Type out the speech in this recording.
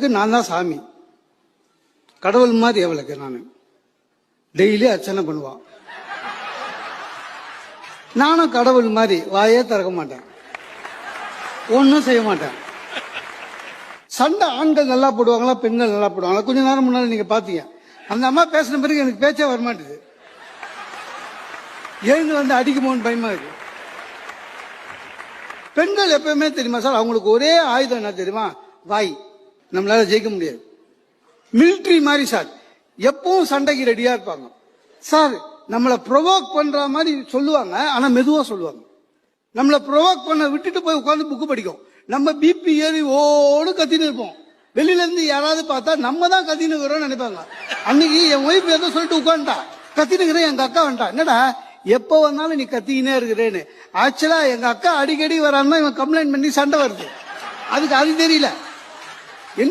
அவளுக்கு நான் தான் சாமி, கடவுள் மாதிரி அவளுக்கு நான். டெய்லி அர்ச்சனை பண்ணுவான். நானும் கடவுள் மாதிரி வாயே திறக்க மாட்டேன், ஒன்றும் செய்ய மாட்டேன். சண்டை ஆண்கள் நல்லா போடுவாங்களா பெண்கள் நல்லா போடுவாங்களா? கொஞ்ச நேரம் முன்னாடி நீங்க பாத்தீங்க, அந்த அம்மா பேசின பிறகு எனக்கு பேச்சே வரமாட்டேது. எழுந்து வந்து அடிக்குமோன்னு பயமா இருக்கு. பெண்கள் எப்பவுமே தெரியுமா சார், அவங்களுக்கு ஒரே ஆயுதம் என்ன தெரியுமா? வாய். நம்மளால ஜெயிக்க முடியாது. மிலிட்ரி மாதிரி சார், எப்பவும் சண்டைக்கு ரெடியா இருப்பாங்க சார். நம்மளை ப்ரொவோக் பண்ற மாதிரி சொல்லுவாங்க, ஆனா மெதுவா சொல்லுவாங்க. நம்மளை ப்ரொவோக் பண்ண விட்டுட்டு போய் உட்காந்து புக்கு படிக்கும். நம்ம பிபி ஏறி ஓடு கத்தின்னு இருப்போம். வெளியில இருந்து யாராவது பார்த்தா நம்ம தான் கத்தின்னு இருக்கிறோம்னு நினைப்பாங்க. அன்னைக்கு என் ஒய்ஃப் ஏதோ சொல்லிட்டு உட்காந்துட்டா, கத்தினுக்கிறேன். எங்க அக்கா வந்துட்டா, என்னடா எப்ப வந்தாலும் நீ கத்திக்கினே இருக்கிறேன்னு. ஆக்சுவலா எங்க அக்கா அடிக்கடி வரான்னா இவன் கம்ப்ளைண்ட் பண்ணி சண்டை வருது. அதுக்கு அது தெரியல என்ன